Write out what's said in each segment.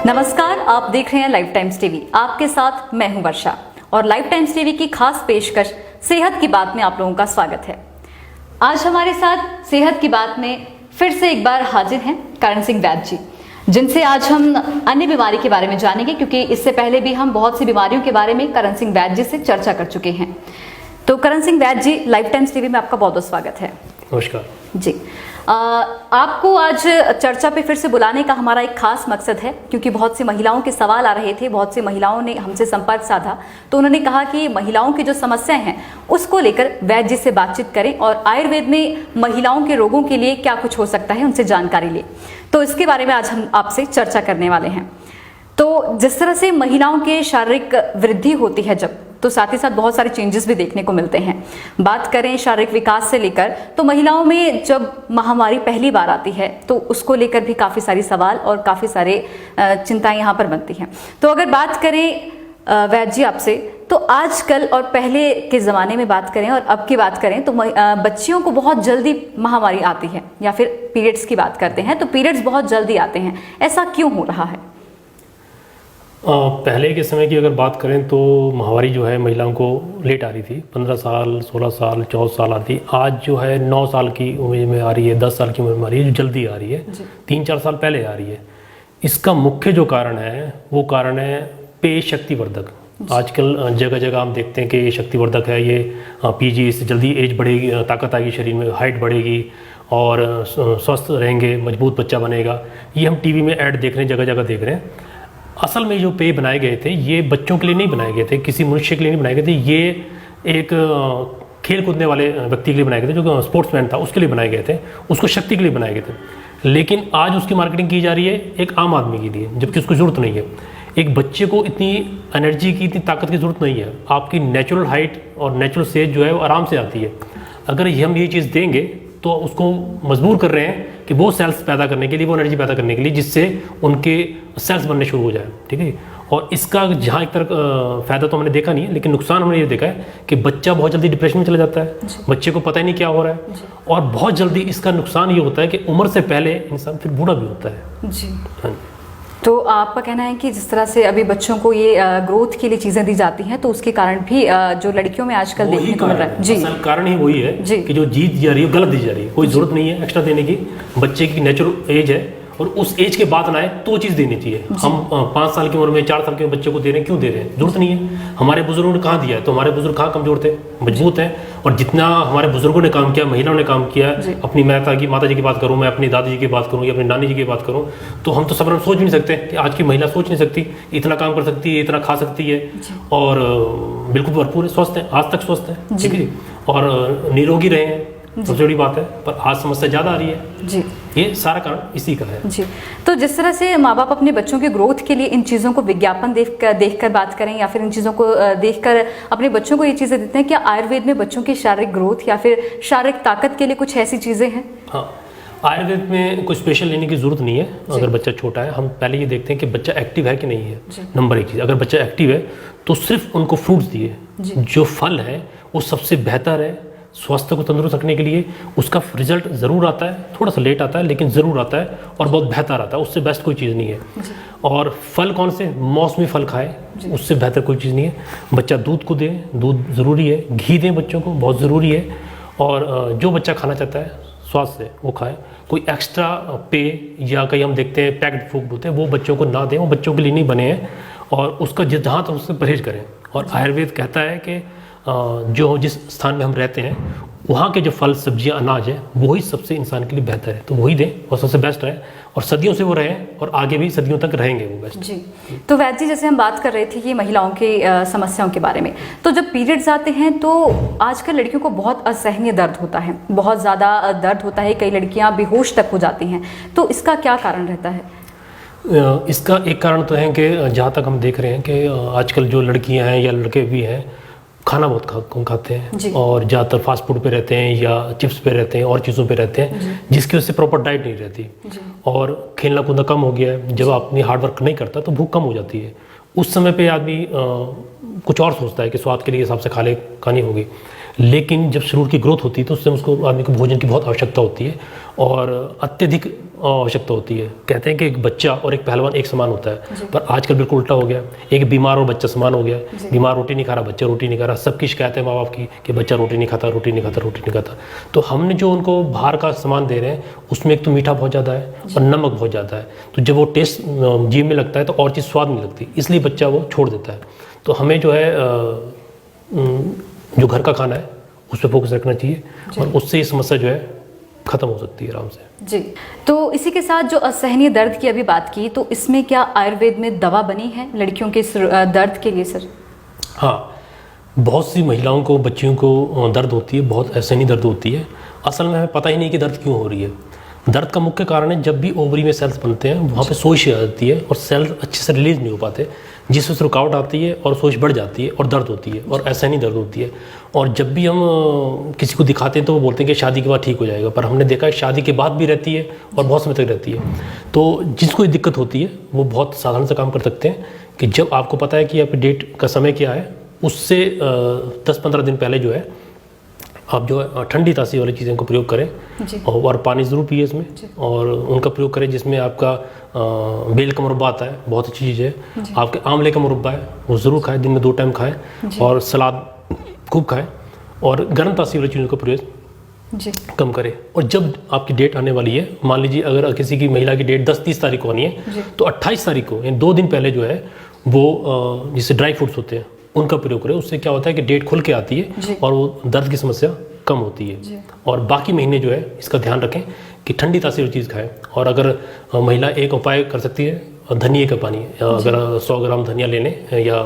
नमस्कार, आप देख रहे हैं लाइफ टाइम्स टीवी। आपके साथ मैं हूं वर्षा और लाइफ टाइम्स टीवी की खास पेशकश सेहत की बात में आप लोगों का स्वागत है। आज हमारे साथ सेहत की बात में फिर से एक बार हाजिर हैं करण सिंह वैद्य जी, जिनसे आज हम अन्य बीमारी के बारे में जानेंगे, क्योंकि इससे पहले भी हम बहुत सी बीमारियों के बारे में करण सिंह वैद्य जी से चर्चा कर चुके हैं। तो करण सिंह वैद्य जी, लाइफ टाइम्स टीवी में आपका बहुत बहुत स्वागत है। नमस्कार जी। आपको आज चर्चा पे फिर से बुलाने का हमारा एक खास मकसद है, क्योंकि बहुत सी महिलाओं के सवाल आ रहे थे, बहुत सी महिलाओं ने हमसे संपर्क साधा, तो उन्होंने कहा कि महिलाओं की जो समस्याएं हैं उसको लेकर वैद्य जी से बातचीत करें और आयुर्वेद में महिलाओं के रोगों के लिए क्या कुछ हो सकता है उनसे जानकारी लें। तो इसके बारे में आज हम आपसे चर्चा करने वाले हैं। तो जिस तरह से महिलाओं के शारीरिक वृद्धि होती है जब, तो साथ ही साथ बहुत सारे चेंजेस भी देखने को मिलते हैं। बात करें शारीरिक विकास से लेकर, तो महिलाओं में जब महामारी पहली बार आती है तो उसको लेकर भी काफ़ी सारी सवाल और काफ़ी सारे चिंताएं यहाँ पर बनती हैं। तो अगर बात करें वैद्य जी आपसे, तो आजकल और पहले के ज़माने में बात करें और अब की बात करें तो बच्चियों को बहुत जल्दी महामारी आती है, या फिर पीरियड्स की बात करते हैं तो पीरियड्स बहुत जल्दी आते हैं। ऐसा क्यों हो रहा है? पहले के समय की अगर बात करें तो महामारी जो है महिलाओं को लेट आ रही थी, 15 साल 16 साल 14 साल आती। आज जो है 9 साल की उम्र में आ रही है, 10 साल की उम्र में आ रही है, जो जल्दी आ रही है, 3-4 साल पहले आ रही है। इसका मुख्य जो कारण है वो कारण है पेय शक्तिवर्धक। आजकल जगह जगह हम देखते हैं कि ये शक्तिवर्धक है, ये पीजी, इससे जल्दी एज बढ़ेगी, ताकत आएगी शरीर में, हाइट बढ़ेगी और स्वस्थ रहेंगे, मजबूत बच्चा बनेगा। ये हम टीवी में ऐड देख रहे हैं, जगह जगह देख रहे हैं। असल में जो पेय बनाए गए थे ये बच्चों के लिए नहीं बनाए गए थे, किसी मनुष्य के लिए नहीं बनाए गए थे। ये एक खेल कूदने वाले व्यक्ति के लिए बनाए गए थे, जो स्पोर्ट्समैन था उसके लिए बनाए गए थे, उसको शक्ति के लिए बनाए गए थे। लेकिन आज उसकी मार्केटिंग की जा रही है एक आम आदमी के लिए, जबकि उसको ज़रूरत नहीं है। एक बच्चे को इतनी एनर्जी की, इतनी ताकत की ज़रूरत नहीं है। आपकी नेचुरल हाइट और नेचुरल सेज जो है वो आराम से आती है। अगर हम ये चीज़ देंगे तो उसको मजबूर कर रहे हैं कि वो सेल्स पैदा करने के लिए, वो एनर्जी पैदा करने के लिए, जिससे उनके सेल्स बनने शुरू हो जाए। ठीक है। और इसका जहाँ एक तरह फ़ायदा तो हमने देखा नहीं है, लेकिन नुकसान हमने ये देखा है कि बच्चा बहुत जल्दी डिप्रेशन में चला जाता है, बच्चे को पता ही नहीं क्या हो रहा है। और बहुत जल्दी इसका नुकसान ये होता है कि उम्र से पहले इंसान फिर बूढ़ा भी होता है। जी। हाँ। तो आपका कहना है कि जिस तरह से अभी बच्चों को ये ग्रोथ के लिए चीज़ें दी जाती हैं, तो उसके कारण भी जो लड़कियों में आजकल देखने को मिल रहा है। जी, कारण ही वही है कि जो चीज दी जा रही है गलत दी जा रही है। कोई जरूरत नहीं है एक्स्ट्रा देने की, बच्चे की नेचुरल एज है और उस एज के बाद ना आए तो चीज़ देनी चाहिए। हम 5 साल की उम्र में, 4 साल के बच्चे को दे रहे हैं, क्यों दे रहे हैं? जरूरत नहीं है। हमारे बुजुर्गों ने कहाँ दिया है? तो हमारे बुजुर्ग कहाँ कमजोर थे, मजबूत हैं। और जितना हमारे बुजुर्गों ने काम किया, महिलाओं ने काम किया, अपनी माता जी की बात करूँ, मैं अपनी दादी जी की बात करूँ या अपनी नानी जी की बात करूँ, तो हम तो सब सोच भी नहीं सकते कि आज की महिला सोच नहीं सकती इतना काम कर सकती है, इतना खा सकती है और बिल्कुल भरपूर स्वस्थ है, आज तक स्वस्थ है। ठीक है। और निरोगी रहे हैं, सबसे बड़ी बात है। पर आज समस्या ज़्यादा आ रही है जी। ये सारा कारण इसी का है जी। तो जिस तरह से माँ बाप अपने बच्चों के ग्रोथ के लिए इन चीज़ों को विज्ञापन देखकर बात करें, या फिर इन चीज़ों को देखकर अपने बच्चों को ये चीज़ें देते हैं, क्या आयुर्वेद में बच्चों की शारीरिक ग्रोथ या फिर शारीरिक ताकत के लिए कुछ ऐसी चीज़ें हैं? हाँ, आयुर्वेद में कुछ स्पेशल लेने की जरूरत नहीं है। अगर बच्चा छोटा है, हम पहले ये देखते हैं कि बच्चा एक्टिव है कि नहीं है। नंबर 1 चीज़, अगर बच्चा एक्टिव है तो सिर्फ उनको फ्रूट्स दिए, जो फल है वो सबसे बेहतर है स्वास्थ्य को तंदुरुस्त रखने के लिए। उसका रिजल्ट ज़रूर आता है, थोड़ा सा लेट आता है लेकिन ज़रूर आता है और बहुत बेहतर आता है। उससे बेस्ट कोई चीज़ नहीं है। और फल कौन से? मौसमी फल खाए, उससे बेहतर कोई चीज़ नहीं है। बच्चा दूध को दे, दूध ज़रूरी है। घी दें बच्चों को, बहुत ज़रूरी है। और जो बच्चा खाना चाहता है स्वाद से वो खाए। कोई एक्स्ट्रा पेय या कहीं हम देखते हैं पैक्ड फूड होते हैं, वो बच्चों को ना दें, वो बच्चों के लिए नहीं बने हैं। और उसका जहाँ तक उससे परहेज करें। और आयुर्वेद कहता है कि जो जिस स्थान में हम रहते हैं वहाँ के जो फल सब्जियाँ अनाज है वही सबसे इंसान के लिए बेहतर है, तो वही दें और सबसे बेस्ट रहे। और सदियों से वो रहे और आगे भी सदियों तक रहेंगे वो बेस्ट। जी। तो वैद्य जी, जैसे हम बात कर रहे थे ये महिलाओं की समस्याओं के बारे में, तो जब पीरियड्स आते हैं तो आजकल लड़कियों को बहुत असहनीय दर्द होता है, बहुत ज़्यादा दर्द होता है, कई लड़कियाँ बेहोश तक हो जाती हैं। तो इसका क्या कारण रहता है? इसका एक कारण तो है कि जहाँ तक हम देख रहे हैं कि आजकल जो लड़कियाँ हैं या लड़के भी हैं खाना बहुत कम खाते हैं और ज़्यादातर फास्ट फूड पे रहते हैं या चिप्स पे रहते हैं और चीज़ों पे रहते हैं, जिसकी वजह से प्रॉपर डाइट नहीं रहती और खेलना कूदना कम हो गया है। जब आप अपनी हार्ड वर्क नहीं करता तो भूख कम हो जाती है। उस समय पे आदमी कुछ और सोचता है कि स्वाद के लिए हिसाब से खानी होगी, लेकिन जब शरीर की ग्रोथ होती है तो उससे उसको आदमी को भोजन की बहुत आवश्यकता होती है और अत्यधिक आवश्यकता होती है। कहते हैं कि एक बच्चा और एक पहलवान एक समान होता है, पर आजकल बिल्कुल उल्टा हो गया। एक बीमार और बच्चा समान हो गया। बीमार रोटी नहीं खा रहा, बच्चा रोटी नहीं खा रहा। सबकी शिकायत है माँ बाप की कि बच्चा रोटी नहीं खाता, रोटी नहीं खाता, रोटी नहीं खाता। तो हमने जो उनको बाहर का सामान दे रहे हैं उसमें एक तो मीठा बहुत ज़्यादा है और नमक बहुत ज़्यादा है। तो जब वो टेस्ट जीभ में लगता है तो और चीज़ स्वाद नहीं लगती, इसलिए बच्चा वो छोड़ देता है। तो हमें जो है जो घर का खाना है उस पर फोकस रखना चाहिए और उससे ये समस्या जो है ख़त्म हो सकती है आराम से। जी, तो इसी के साथ जो असहनीय दर्द की अभी बात की, तो इसमें क्या आयुर्वेद में दवा बनी है लड़कियों के इस दर्द के लिए सर? हाँ, बहुत सी महिलाओं को, बच्चियों को दर्द होती है, बहुत असहनीय दर्द होती है। असल में हमें पता ही नहीं कि दर्द क्यों हो रही है। दर्द का मुख्य कारण है जब भी ओवरी में सेल्स बनते हैं वहाँ पे सोज आ जाती है और सेल्स अच्छे से रिलीज नहीं हो पाते, जिससे उससे रुकावट आती है और सोज बढ़ जाती है और दर्द होती है और असहनीय दर्द होती है। और जब भी हम किसी को दिखाते हैं तो वो बोलते हैं कि शादी के बाद ठीक हो जाएगा, पर हमने देखा है शादी के बाद भी रहती है और बहुत समय तक रहती है। तो जिसको ये दिक्कत होती है वो बहुत साधारण सा काम कर सकते हैं कि जब आपको पता है कि आपकी डेट का समय क्या है, उससे 10-15 दिन पहले जो है आप जो है ठंडी तासीर वाली चीज़ें को प्रयोग करें और पानी ज़रूर पिए इसमें, और उनका प्रयोग करें जिसमें आपका बेल का मुरब्बा आता है, बहुत अच्छी चीज़ है। आपके आंवले का मुरब्बा है वो ज़रूर खाएं, दिन में 2 टाइम खाएं, और सलाद खूब खाएं, और गर्म तासीर वाली चीज़ों का प्रयोग कम करें। और जब आपकी डेट आने वाली है, मान लीजिए अगर किसी की महिला की डेट 10-30 तारीख को आनी है तो 28 तारीख को यानी 2 दिन पहले जो है वो जिससे ड्राई फ्रूट्स होते हैं उनका प्रयोग करें। उससे क्या होता है कि डेट खुल के आती है और वो दर्द की समस्या कम होती है। और बाकी महीने जो है इसका ध्यान रखें कि ठंडी तासीर चीज़ खाएं। और अगर महिला एक उपाय कर सकती है धनिया का पानी, अगर 100 ग्राम धनिया ले लें या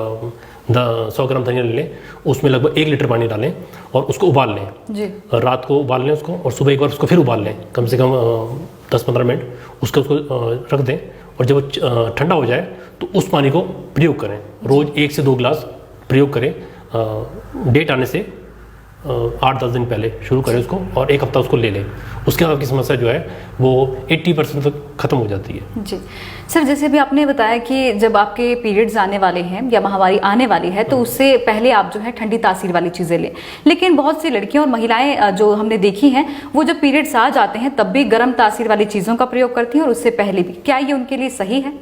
100 ग्राम धनिया ले लें, उसमें लगभग 1 लीटर पानी डालें और उसको उबाल लें। रात को उबाल लें उसको और सुबह एक बार उसको फिर उबाल लें, कम से कम 10-15 मिनट उसको रख दें। और जब ठंडा हो जाए तो उस पानी को प्रयोग करें, रोज़ 1 से 2 गिलास प्रयोग करें। डेट आने से 8-10 दिन पहले शुरू करें उसको और 1 हफ्ता उसको ले लें। उसके बाद आपकी समस्या जो है वो 80% तक ख़त्म हो जाती है। जी सर, जैसे भी आपने बताया कि जब आपके पीरियड्स आने वाले हैं या माहवारी आने वाली है तो उससे पहले आप जो है ठंडी तासीर वाली चीज़ें लें, लेकिन बहुत सी लड़कियां और महिलाएं जो हमने देखी हैं वो जब पीरियड्स आ जाते हैं तब भी गर्म तासीर वाली चीज़ों का प्रयोग करती हैं और उससे पहले भी। क्या ये उनके लिए सही है?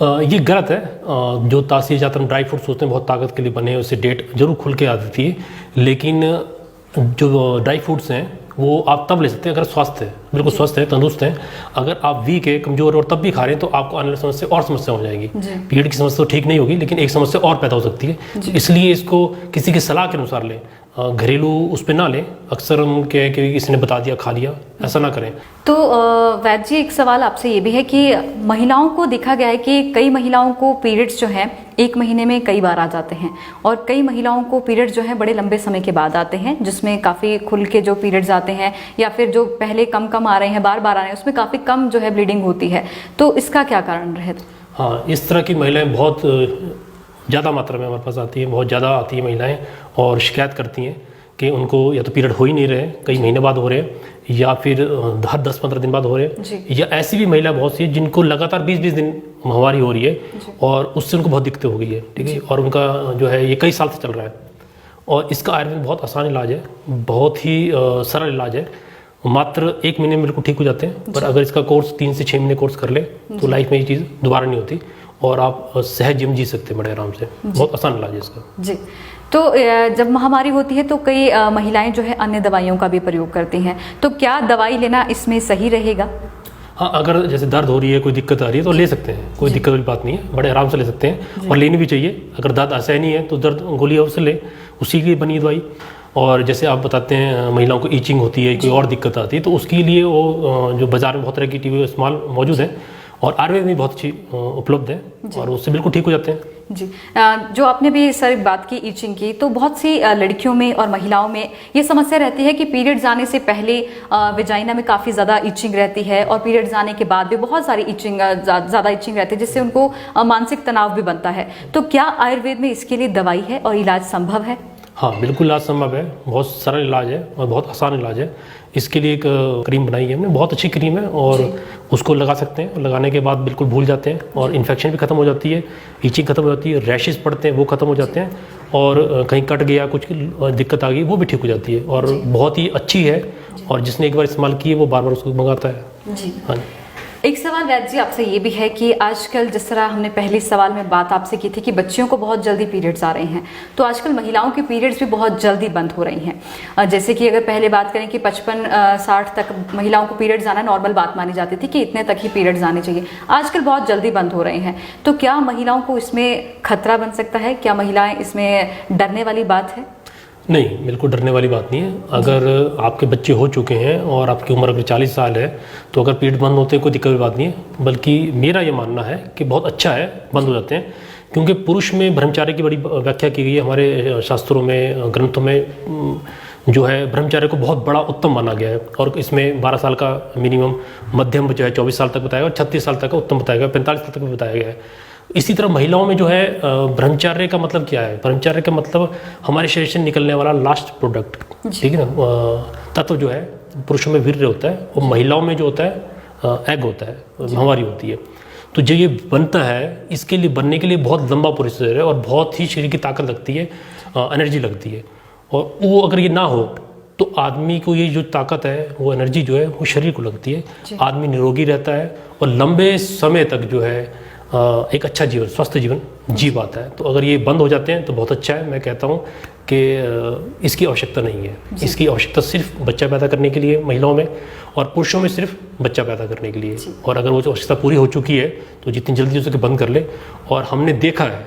ये गलत है। जो तासीर ज़्यादातर ड्राई फ्रूट्स होते हैं बहुत ताकत के लिए बने हैं, उससे डेट जरूर खुल के आती है, लेकिन जो ड्राई फ्रूट्स हैं वो आप तब ले सकते हैं अगर स्वस्थ है, बिल्कुल स्वस्थ है, तंदुरुस्त हैं। अगर आप वीक है, कमज़ोर और तब भी खा रहे हैं तो आपको आने वाली समस्या और समस्या हो जाएगी। पीरियड की समस्या तो ठीक नहीं होगी लेकिन एक समस्या और पैदा हो सकती है। तो इसलिए इसको किसी की सलाह के अनुसार लें, घरेलू उस पर ना लें। अक्सर हम कहें कि किसी ने बता दिया खा लिया, ऐसा ना करें। तो वैद्य जी, एक सवाल आपसे ये भी है कि महिलाओं को देखा गया है कि कई महिलाओं को पीरियड्स जो हैं 1 महीने में कई बार आ जाते हैं और कई महिलाओं को पीरियड्स जो हैं बड़े लंबे समय के बाद आते हैं, जिसमें काफ़ी खुल के जो पीरियड्स आते हैं या फिर जो पहले कम कम आ रहे हैं बार बार आ रहे हैं उसमें काफ़ी कम जो है ब्लीडिंग होती है। तो इसका क्या कारण रहे? हाँ, इस तरह की महिलाएं बहुत ज़्यादा मात्रा में हमारे पास आती हैं, बहुत ज़्यादा आती हैं महिलाएं और शिकायत करती हैं कि उनको या तो पीरियड हो ही नहीं रहे, कई महीने बाद हो रहे हैं, या फिर हर 10-15 दिन बाद हो रहे हैं, या ऐसी भी महिला बहुत सी है जिनको लगातार 20-20 दिन माहवारी हो रही है और उससे उनको बहुत दिक्कतें हो गई है, ठीक है। और उनका जो है ये कई साल से चल रहा है। और इसका आयुर्वेद बहुत आसान इलाज है, बहुत ही सरल इलाज है, मात्र 1 महीने में बिल्कुल ठीक हो जाते हैं। पर अगर इसका कोर्स 3 से 6 महीने कोर्स कर ले तो लाइफ में ये चीज़ दोबारा नहीं होती और आप सहज जीवन जी सकते हैं बड़े आराम से। बहुत आसान इलाज है इसका। जी, तो जब महामारी होती है तो कई महिलाएं जो है अन्य दवाइयों का भी प्रयोग करती हैं, तो क्या दवाई लेना इसमें सही रहेगा? हाँ, अगर जैसे दर्द हो रही है, कोई दिक्कत आ रही है तो ले सकते हैं, कोई दिक्कत वाली बात नहीं है, बड़े आराम से ले सकते हैं और लेनी भी चाहिए। अगर दर्द असहनीय है तो दर्द गोली अवश्य ले, उसी की बनी दवाई। और जैसे आप बताते हैं महिलाओं को ईचिंग होती है, कोई और दिक्कत आती है, तो उसके लिए वो जो बाज़ार में बहुत तरह की टीवी इस्तेमाल मौजूद है और आयुर्वेद में बहुत अच्छी उपलब्ध है और उससे बिल्कुल ठीक हो जाते हैं। जी, जो आपने भी सर बात की ईचिंग की, तो बहुत सी लड़कियों में और महिलाओं में ये समस्या रहती है कि पीरियड्स आने से पहले वेजाइना में काफ़ी ज़्यादा ईचिंग रहती है और पीरियड्स आने के बाद भी बहुत सारी ईचिंग ज़्यादा ईचिंग रहती है, जिससे उनको मानसिक तनाव भी बनता है। तो क्या आयुर्वेद में इसके लिए दवाई है और इलाज संभव है? हाँ, बिल्कुल इलाज संभव है, बहुत सरल इलाज है और बहुत आसान इलाज है। इसके लिए एक क्रीम बनाई है हमने, बहुत अच्छी क्रीम है और उसको लगा सकते हैं। लगाने के बाद बिल्कुल भूल जाते हैं और इन्फेक्शन भी खत्म हो जाती है, ईचिंग खत्म हो जाती है, रैशेस पड़ते हैं वो खत्म हो जाते हैं और कहीं कट गया कुछ दिक्कत आ गई वो भी ठीक हो जाती है और बहुत ही अच्छी है और जिसने एक बार इस्तेमाल किए वो बार बार उसको मंगाता है। जी। हाँ जी। एक सवाल वैद्य जी आपसे ये भी है कि आजकल जिस तरह हमने पहले सवाल में बात आपसे की थी कि बच्चियों को बहुत जल्दी पीरियड्स आ रहे हैं, तो आजकल महिलाओं के पीरियड्स भी बहुत जल्दी बंद हो रही हैं। जैसे कि अगर पहले बात करें कि 55-60 तक महिलाओं को पीरियड्स आना नॉर्मल बात मानी जाती थी कि इतने तक ही पीरियड्स आने चाहिए, आजकल बहुत जल्दी बंद हो रहे हैं। तो क्या महिलाओं को इसमें खतरा बन सकता है? क्या महिलाएं इसमें डरने वाली बात है? नहीं, बिल्कुल डरने वाली बात नहीं है। अगर आपके बच्चे हो चुके हैं और आपकी उम्र अगर 40 साल है तो अगर पीरियड बंद होते हैं कोई दिक्कत की बात नहीं है, बल्कि मेरा ये मानना है कि बहुत अच्छा है बंद हो जाते हैं, क्योंकि पुरुष में ब्रह्मचार्य की बड़ी व्याख्या की गई है हमारे शास्त्रों में, ग्रंथों में जो है ब्रह्मचार्य को बहुत बड़ा उत्तम माना गया है। और इसमें 12 साल का मिनिमम, मध्यम जो है 24 साल तक बताया गया और 36 साल तक का उत्तम बताया गया, 45 साल तक भी बताया गया है। इसी तरह महिलाओं में जो है ब्रह्मचार्य का मतलब क्या है? ब्रह्मचार्य का मतलब हमारे शरीर से निकलने वाला लास्ट प्रोडक्ट, ठीक है ना, तत्व जो है पुरुषों में वीर्य होता है और महिलाओं में जो होता है एग होता है, हमारी होती है। तो जो ये बनता है, इसके लिए बनने के लिए बहुत लंबा प्रोसेस है और बहुत ही शरीर की ताकत लगती है, एनर्जी लगती है। और वो अगर ये ना हो तो आदमी को ये जो ताकत है, वो एनर्जी जो है वो शरीर को लगती है, आदमी निरोगी रहता है और लंबे समय तक जो है एक अच्छा जीवन, स्वस्थ जीवन जी पाता है। तो अगर ये बंद हो जाते हैं तो बहुत अच्छा है। मैं कहता हूँ कि इसकी आवश्यकता नहीं है। इसकी आवश्यकता सिर्फ बच्चा पैदा करने के लिए महिलाओं में, और पुरुषों में सिर्फ बच्चा पैदा करने के लिए। और अगर वो जो आवश्यकता पूरी हो चुकी है तो जितनी जल्दी हो सके बंद कर ले। और हमने देखा है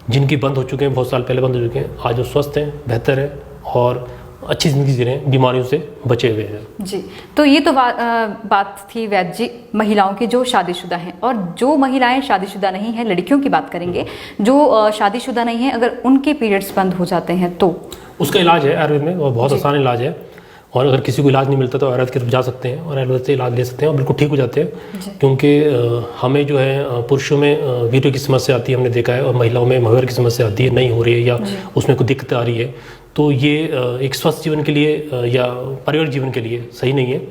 जिनकी बंद हो चुके हैं, बहुत साल पहले बंद हो चुके हैं, आज वो स्वस्थ हैं, बेहतर है और अच्छी ज़िंदगी जी रहे हैं, बीमारियों से बचे हुए हैं। जी, तो ये तो बात थी वैद्य जी महिलाओं की जो शादीशुदा हैं। और जो महिलाएं शादीशुदा नहीं हैं, लड़कियों की बात करेंगे, जो शादीशुदा नहीं हैं, अगर उनके पीरियड्स बंद हो जाते हैं तो उसका इलाज है आयुर्वेद में और बहुत आसान इलाज है। और अगर किसी को इलाज नहीं मिलता तो आयुर्वेद की तरफ जा सकते हैं और आयुर्वेद से इलाज ले सकते हैं और बिल्कुल ठीक हो जाते हैं। क्योंकि हमें जो है पुरुषों में वीर्य की समस्या आती है, हमने देखा है, और महिलाओं में महवर की समस्या आती है, नहीं हो रही है या उसमें कोई दिक्कत आ रही है, तो ये एक स्वस्थ जीवन के लिए या पारिवारिक जीवन के लिए सही नहीं है।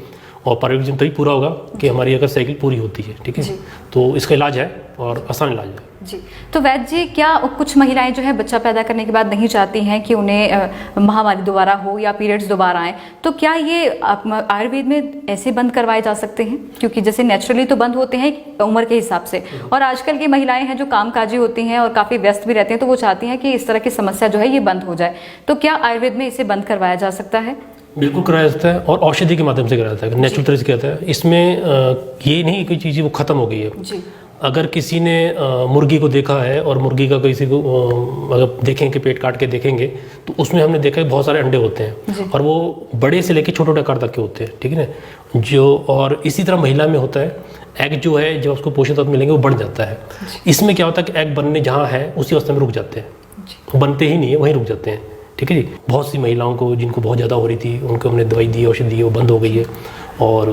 और पारिवारिक जीवन तभी पूरा होगा कि हमारी अगर साइकिल पूरी होती है, ठीक है। तो इसका इलाज है और आसान इलाज है। जी, तो वैद्य जी क्या कुछ महिलाएं जो है बच्चा पैदा करने के बाद नहीं चाहती हैं कि उन्हें महामारी दोबारा हो या पीरियड्स दोबारा आए, तो क्या ये आयुर्वेद में ऐसे बंद करवाए जा सकते हैं? क्योंकि जैसे नेचुरली तो बंद होते हैं उम्र के हिसाब से, और आजकल की महिलाएं हैं जो कामकाजी होती हैं और काफ़ी व्यस्त भी रहती हैं, तो वो चाहती हैं कि इस तरह की समस्या जो है ये बंद हो जाए। तो क्या आयुर्वेद में इसे बंद करवाया जा सकता है? बिल्कुल कराया जाता है और औषधि के माध्यम से कराया जाता है, नेचुरल तरह से किया जाता है। इसमें ये नहीं कोई चीज़ वो ख़त्म हो गई है। जी। अगर किसी ने मुर्गी को देखा है और मुर्गी का किसी को अगर देखेंगे, पेट काट के देखेंगे, तो उसमें हमने देखा है बहुत सारे अंडे होते हैं और वो बड़े से लेकर छोटे आकार तक के होते हैं, ठीक है ना। जो और इसी तरह महिला में होता है, एग जो है जब उसको पोषक तत्व मिलेंगे वो बढ़ जाता है। इसमें क्या होता है कि एग बनने जहाँ है उसी अवस्था में रुक जाते हैं, वो बनते ही नहीं है, वहीं रुक जाते हैं, ठीक है जी। बहुत सी महिलाओं को जिनको बहुत ज़्यादा हो रही थी उनको हमने दवाई दी, औषधि दी, वो बंद हो गई है। और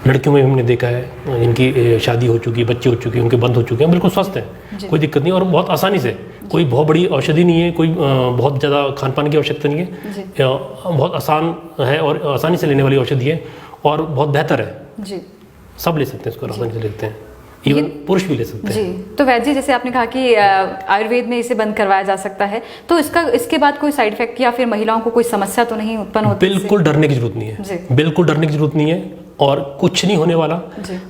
लड़कियों में हमने देखा है जिनकी शादी हो चुकी है, बच्चे हो चुके हैं, उनके बंद हो चुके हैं, बिल्कुल स्वस्थ हैं, कोई दिक्कत नहीं। और बहुत आसानी से, कोई बहुत बड़ी औषधि नहीं है, कोई बहुत ज़्यादा खान पान की आवश्यकता नहीं है, बहुत आसान है और आसानी से लेने वाली औषधि है और बहुत बेहतर है जी। सब ले सकते हैं इसको, आसानी से लेते हैं, इवन पुरुष भी ले सकते हैं जी। तो वैद्य जी जैसे आपने कहा कि आयुर्वेद में इसे बंद करवाया जा सकता है, तो इसके बाद कोई साइड इफेक्ट या फिर महिलाओं को कोई समस्या तो नहीं उत्पन्न होती? बिल्कुल डरने की जरूरत नहीं है, बिल्कुल डरने की जरूरत नहीं है और कुछ नहीं होने वाला,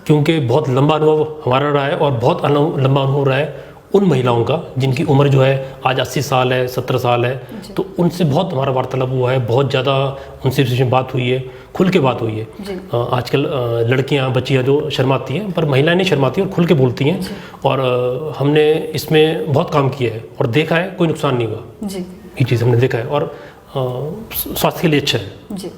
क्योंकि बहुत लंबा अनुभव हमारा रहा है और बहुत लंबा अनुभव रहा है उन महिलाओं का जिनकी उम्र जो है आज 80 साल है, 17 साल है। तो उनसे बहुत हमारा वार्तालाप हुआ है, बहुत ज़्यादा उनसे बात हुई है, खुल के बात हुई है। आजकल लड़कियां, बच्चियां जो शर्माती हैं, पर महिलाएं नहीं शर्माती और खुल के बोलती हैं। और हमने इसमें बहुत काम किया है और देखा है कोई नुकसान नहीं हुआ जी। ये चीज़ हमने देखा है और स्वास्थ्य के लिए अच्छा है जी।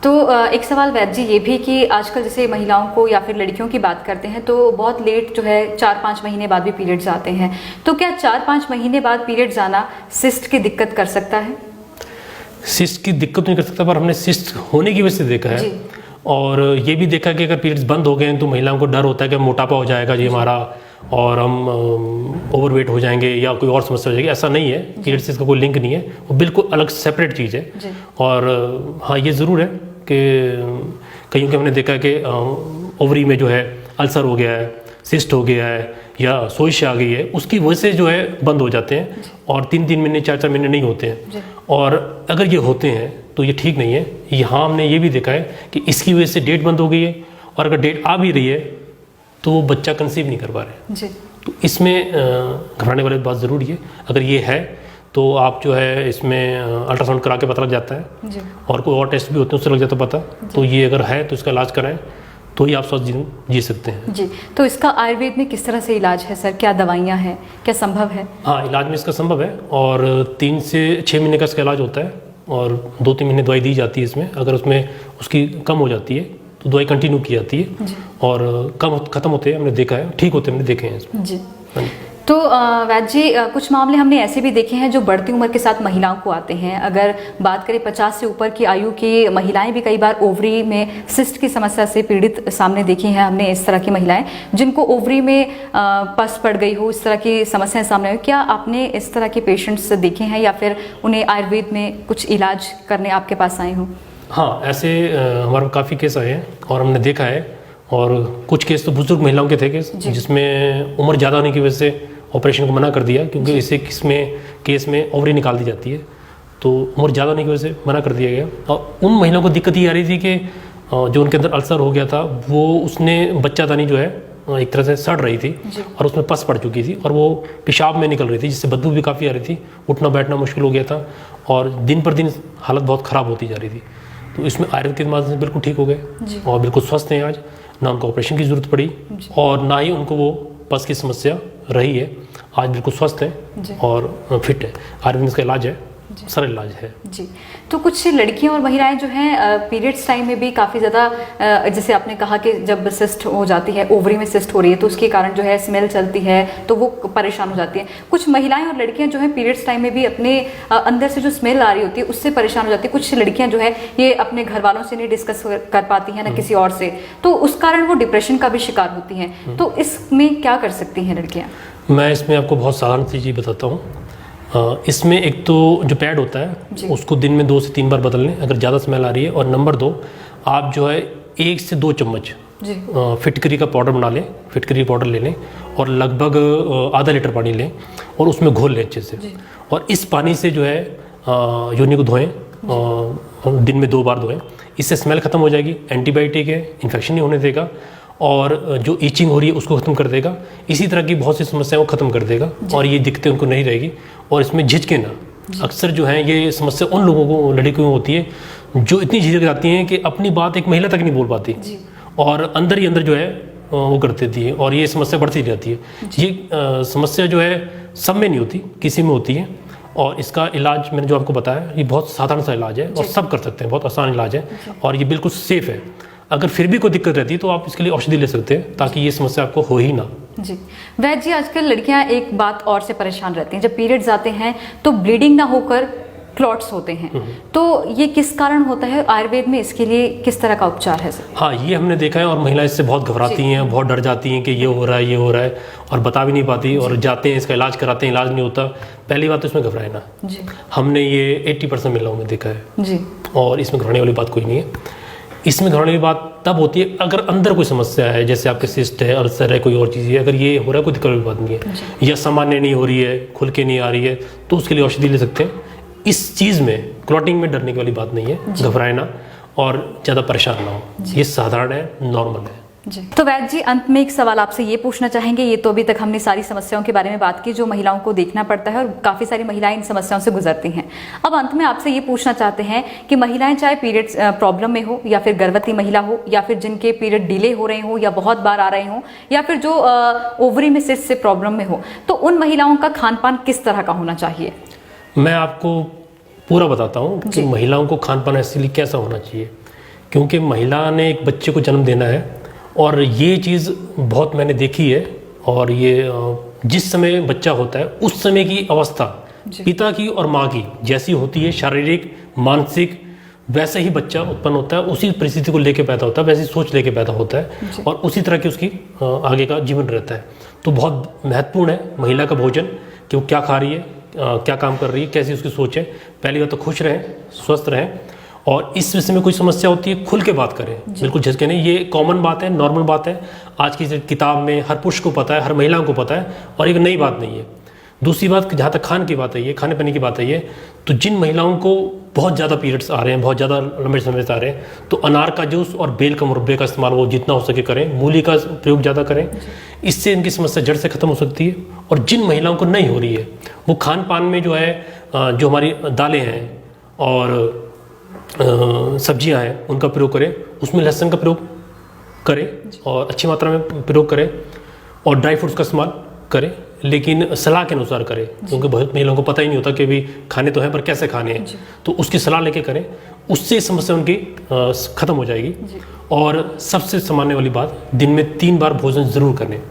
तो एक सवाल वैद्य जी ये भी कि आजकल जैसे महिलाओं को या फिर लड़कियों की बात करते हैं तो बहुत लेट जो है 4-5 महीने बाद भी पीरियड्स आते हैं, तो क्या 4-5 महीने बाद पीरियड्स आना सिस्ट की दिक्कत कर सकता है? सिस्ट की दिक्कत नहीं कर सकता, पर हमने सिस्ट होने की वजह से देखा है और ये भी देखा कि अगर पीरियड्स बंद हो गए हैं तो महिलाओं को डर होता है कि मोटापा हो जाएगा जी हमारा और हम ओवरवेट हो जाएंगे या कोई और समस्या हो जाएगी। ऐसा नहीं है, पीरियड्स से इसका कोई लिंक नहीं है, वो बिल्कुल अलग सेपरेट चीज़ है। और हाँ ये ज़रूर है कि कहीं हमने देखा कि ओवरी में जो है अल्सर हो गया है, सिस्ट हो गया है या सोइश आ गई है, उसकी वजह से जो है बंद हो जाते हैं और 3-3 महीने 4-4 महीने नहीं होते हैं। और अगर ये होते हैं तो ये ठीक नहीं है। यहाँ हमने ये भी देखा है कि इसकी वजह से डेट बंद हो गई है, और अगर डेट आ भी रही है तो वो बच्चा कंसीव नहीं कर पा रहे जी। तो इसमें घबराने वाली बात ज़रूरी है। अगर ये है तो आप जो है इसमें अल्ट्रासाउंड करा के पता लग जाता है जी। और कोई और टेस्ट भी होते हैं उससे लग जाता है पता। तो ये अगर है तो इसका इलाज कराएं तो ही आप स्वस्थ जीवन जी सकते हैं। जी, तो इसका आयुर्वेद में किस तरह से इलाज है सर? क्या दवाइयाँ हैं, क्या संभव है? हाँ, इलाज में इसका संभव है और 3 से 6 महीने का इसका इलाज होता है और 2-3 महीने दवाई दी जाती है इसमें। अगर उसमें उसकी कम हो जाती है तो दवाई कंटिन्यू की जाती है और कम खत्म होते हैं, हमने देखा है, ठीक होते हैं, हमने देखे हैं इसमें। जी। तो वैद्य जी, कुछ मामले हमने ऐसे भी देखे हैं जो बढ़ती उम्र के साथ महिलाओं को आते हैं। अगर बात करें 50 से ऊपर की आयु की महिलाएं भी कई बार ओवरी में सिस्ट की समस्या से पीड़ित सामने देखी हैं हमने। इस तरह की महिलाएं जिनको ओवरी में पस पड़ गई हो, इस तरह की समस्याएं सामने आई, क्या आपने इस तरह के पेशेंट्स देखे हैं या फिर उन्हें आयुर्वेद में कुछ इलाज करने आपके पास आए हों? हाँ, ऐसे हमारे काफ़ी केस आए हैं और हमने देखा है। और कुछ केस तो बुजुर्ग महिलाओं के थे केस, जिसमें उम्र ज़्यादा होने की वजह से ऑपरेशन को मना कर दिया, क्योंकि इसे केस में ओवरी निकाल दी जाती है, तो उम्र ज़्यादा होने की वजह से मना कर दिया गया। और उन महिलाओं को दिक्कत ये आ रही थी कि जो उनके अंदर अल्सर हो गया था, वो उसने बच्चादानी जो है एक तरह से सड़ रही थी और उसमें पस पड़ चुकी थी और वो पेशाब में निकल रही थी, जिससे बदबू भी काफ़ी आ रही थी, उठना बैठना मुश्किल हो गया था और दिन पर दिन हालत बहुत ख़राब होती जा रही थी। तो इसमें आयुर्वेद के माध्यम से बिल्कुल ठीक हो गए और बिल्कुल स्वस्थ हैं आज, ना उनको ऑपरेशन की ज़रूरत पड़ी और ना ही उनको वो पस की समस्या रही है। आज बिल्कुल स्वस्थ है और फिट है। आयुर्वेद का इलाज है, सरल इलाज है। जी। तो कुछ लड़कियां और महिलाएं जो हैं पीरियड्स टाइम में भी काफ़ी ज़्यादा, जैसे आपने कहा कि जब सिस्ट हो जाती है, ओवरी में सिस्ट हो रही है, तो उसके कारण जो है स्मेल चलती है तो वो परेशान हो जाती है। कुछ महिलाएं और लड़कियां जो है पीरियड्स टाइम में भी अपने अंदर से जो स्मेल आ रही होती है उससे परेशान हो जाती है। कुछ लड़कियां जो है ये अपने घर वालों से नहीं डिस्कस कर पाती हैं, ना किसी और से, तो उस कारण वो डिप्रेशन का भी शिकार होती हैं। तो इसमें क्या कर सकती हैं लड़कियाँ? मैं इसमें आपको बहुत साधारण सी चीज़ बताता हूँ। इसमें एक तो जो पैड होता है उसको दिन में 2 से 3 बार बदल लें अगर ज़्यादा स्मेल आ रही है। और नंबर 2, आप जो है 1 से 2 चम्मच फिटकरी का पाउडर बना लें, फिटकरी पाउडर ले लें और लगभग आधा लीटर पानी लें और उसमें घोल लें अच्छे से। और इस पानी से जो है योनि को धोएं, दिन में 2 बार धोएं। इससे स्मेल ख़त्म हो जाएगी, एंटीबायोटिक है, इन्फेक्शन नहीं होने देगा और जो ईचिंग हो रही है उसको ख़त्म कर देगा। इसी तरह की बहुत सी समस्याओं को ख़त्म कर देगा और ये दिक्कतें उनको नहीं रहेगी। और इसमें झिझके ना, अक्सर जो है ये समस्या उन लोगों को, लड़कियों को होती है जो इतनी झिझक जाती हैं कि अपनी बात एक महिला तक नहीं बोल पाती और अंदर ही अंदर जो है वो कर देती है और ये समस्या बढ़ती रहती है। ये समस्या जो है सब में नहीं होती, किसी में होती है। और इसका इलाज मैंने जो आपको बताया ये बहुत साधारण सा इलाज है और सब कर सकते हैं, बहुत आसान इलाज है और ये बिल्कुल सेफ़ है। अगर फिर भी कोई दिक्कत रहती है तो आप इसके लिए औषधि ले सकते हैं ताकि ये समस्या आपको हो ही ना। जी। वैद्य जी, आजकल लड़कियां एक बात और से परेशान रहती हैं, जब पीरियड्स आते हैं तो ब्लीडिंग ना होकर क्लॉट्स होते हैं, तो ये किस कारण होता है? आयुर्वेद में इसके लिए किस तरह का उपचार है सर? हाँ, ये हमने देखा है और महिलाएं इससे बहुत घबराती हैं, बहुत डर जाती हैं कि ये हो रहा है, ये हो रहा है और बता भी नहीं पाती और जाते हैं इसका इलाज कराते हैं, इलाज नहीं होता। पहली बात तो इसमें घबराए ना, हमने ये 80% महिलाओं में देखा है जी। और इसमें घबराने वाली बात कोई नहीं है। इसमें घबराने की बात तब होती है अगर अंदर कोई समस्या है, जैसे आपके सिस्ट है, अल्सर है, कोई और चीज़ है, अगर ये हो रहा है कोई दिक्कत वाली बात नहीं है या सामान्य नहीं हो रही है, खुल के नहीं आ रही है, तो उसके लिए औषधि ले सकते हैं। इस चीज़ में क्लॉटिंग में डरने की वाली बात नहीं है, घबराए ना और ज़्यादा परेशान ना हो, ये साधारण है, नॉर्मल है जी। तो वैद्य जी, अंत में एक सवाल आपसे ये पूछना चाहेंगे। ये तो अभी तक हमने सारी समस्याओं के बारे में बात की जो महिलाओं को देखना पड़ता है और काफ़ी सारी महिलाएं इन समस्याओं से गुजरती हैं। अब अंत में आपसे ये पूछना चाहते हैं कि महिलाएं चाहे पीरियड्स प्रॉब्लम में हो या फिर गर्भवती महिला हो या फिर जिनके पीरियड डिले हो रहे हो या बहुत बार आ रहे हो या फिर जो ओवरी में सिस्ट से प्रॉब्लम में हो, तो उन महिलाओं का खान पान किस तरह का होना चाहिए? मैं आपको पूरा बताता हूँ कि महिलाओं को खान पान इसलिए कैसा होना चाहिए, क्योंकि महिला ने एक बच्चे को जन्म देना है और ये चीज़ बहुत मैंने देखी है। और ये जिस समय बच्चा होता है उस समय की अवस्था पिता की और माँ की जैसी होती है, शारीरिक मानसिक, वैसे ही बच्चा उत्पन्न होता है, उसी परिस्थिति को लेके पैदा होता है, वैसी सोच लेके पैदा होता है और उसी तरह की उसकी आगे का जीवन रहता है। तो बहुत महत्वपूर्ण है महिला का भोजन, कि वो क्या खा रही है, क्या काम कर रही है, कैसी उसकी सोच है। पहली बात तो खुश रहें, स्वस्थ रहें और इस विषय में कोई समस्या होती है खुल के बात करें, बिल्कुल झिझके नहीं। ये कॉमन बात है, नॉर्मल बात है, आज की किताब में हर पुरुष को पता है, हर महिलाओं को पता है और एक नई बात नहीं है। दूसरी बात, जहाँ तक खान की बात है, ये खाने पीने की बात है, ये तो जिन महिलाओं को बहुत ज़्यादा पीरियड्स आ रहे हैं, बहुत ज़्यादा लंबे समय से आ रहे हैं, तो अनार का जूस और बेल का मुरब्बे का इस्तेमाल वो जितना हो सके करें, मूली का प्रयोग ज़्यादा करें, इससे इनकी समस्या जड़ से ख़त्म हो सकती है। और जिन महिलाओं को नहीं हो रही है, वो खान पान में जो है जो हमारी दालें हैं और सब्जियां हैं उनका प्रयोग करें, उसमें लहसुन का प्रयोग करें और अच्छी मात्रा में प्रयोग करें, और ड्राई फ्रूट्स का इस्तेमाल करें, लेकिन सलाह के अनुसार करें, क्योंकि बहुत महिलाओं को पता ही नहीं होता कि भी खाने तो हैं पर कैसे खाने हैं, तो उसकी सलाह लेके करें, उससे समस्या उनकी ख़त्म हो जाएगी। और सबसे सामान्य वाली बात, दिन में 3 बार भोजन ज़रूर करें,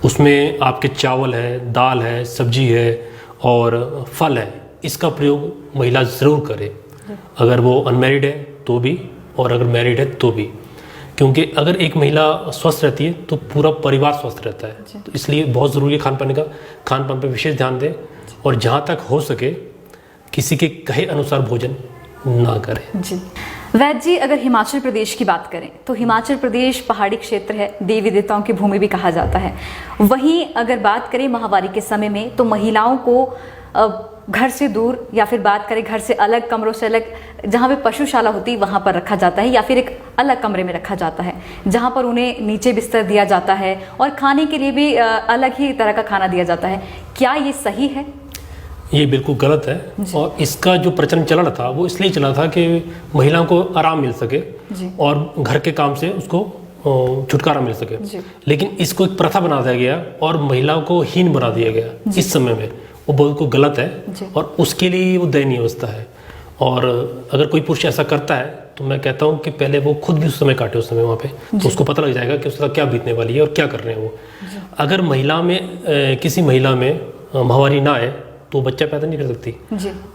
उसमें आपके चावल है, दाल है, सब्जी है और फल है, इसका प्रयोग महिला ज़रूर करे, अगर वो अनमैरिड है तो भी और अगर मैरिड है तो भी, क्योंकि अगर एक महिला स्वस्थ रहती है तो पूरा परिवार स्वस्थ रहता है। तो इसलिए बहुत ज़रूरी है खान पान पर विशेष ध्यान दें, और जहाँ तक हो सके किसी के कहे अनुसार भोजन ना करें। जी वैद्य जी, अगर हिमाचल प्रदेश की बात करें तो हिमाचल प्रदेश पहाड़ी क्षेत्र है, देवी देवताओं की भूमि भी कहा जाता है। वहीं अगर बात करें माहवारी के समय में, तो महिलाओं को घर से दूर या फिर बात करें घर से अलग, कमरों से अलग, जहाँ पे पशुशाला होती है वहाँ पर रखा जाता है, या फिर एक अलग कमरे में रखा जाता है जहाँ पर उन्हें नीचे बिस्तर दिया जाता है और खाने के लिए भी अलग ही तरह का खाना दिया जाता है। क्या ये सही है? ये बिल्कुल गलत है, और इसका जो प्रचलन चला था वो इसलिए चला था कि महिलाओं को आराम मिल सके और घर के काम से उसको छुटकारा मिल सके, लेकिन इसको एक प्रथा बना दिया गया और महिलाओं को हीन बना दिया गया इस समय में, वो बहुत गलत है और उसके लिए वो दयनीय अवस्था है। और अगर कोई पुरुष ऐसा करता है तो मैं कहता हूँ कि पहले वो खुद भी उस समय काटे, उस समय वहाँ पे, तो उसको पता लग जाएगा कि उसका क्या बीतने वाली है और क्या कर रहे हैं वो। अगर महिला में किसी महिला में माहवारी ना आए तो बच्चा पैदा नहीं कर सकती।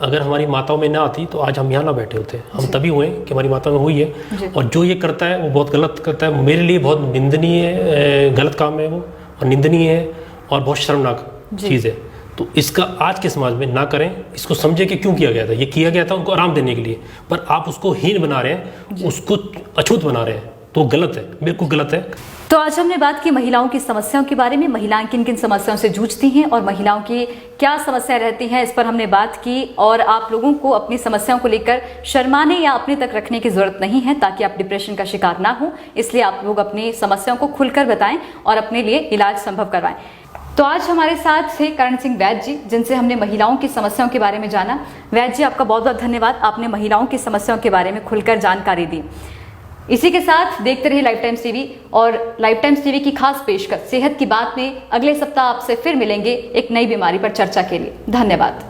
अगर हमारी माताओं में ना आती तो आज हम यहाँ ना बैठे होते, हम तभी हुए कि हमारी माता में हुई है। और जो ये करता है वो बहुत गलत करता है, मेरे लिए बहुत निंदनीय गलत काम है वो, और निंदनीय है और बहुत शर्मनाक चीज़ है। तो इसका आज के समाज में ना करें, इसको समझे कि क्यों किया गया था। ये किया गया था उनको आराम देने के लिए, पर आप उसको हीन बना रहे हैं, उसको अछूत बना रहे हैं, तो गलत है, बिल्कुल गलत है। तो आज हमने बात की महिलाओं की समस्याओं के बारे में, महिलाएं किन किन समस्याओं से जूझती हैं और महिलाओं की क्या समस्या रहती है, इस पर हमने बात की। और आप लोगों को अपनी समस्याओं को लेकर शर्माने या अपने तक रखने की जरूरत नहीं है, ताकि आप डिप्रेशन का शिकार ना हो। इसलिए आप लोग अपनी समस्याओं को खुलकर बताएं और अपने लिए इलाज संभव करवाएं। तो आज हमारे साथ थे करण सिंह वैद्य जी, जिनसे हमने महिलाओं की समस्याओं के बारे में जाना। वैद्य जी, आपका बहुत बहुत धन्यवाद, आपने महिलाओं की समस्याओं के बारे में खुलकर जानकारी दी। इसी के साथ देखते रहिए लाइफ टाइम्स टीवी, और लाइफ टाइम्स टीवी की खास पेशकश सेहत की बात में अगले सप्ताह आपसे फिर मिलेंगे एक नई बीमारी पर चर्चा के लिए। धन्यवाद।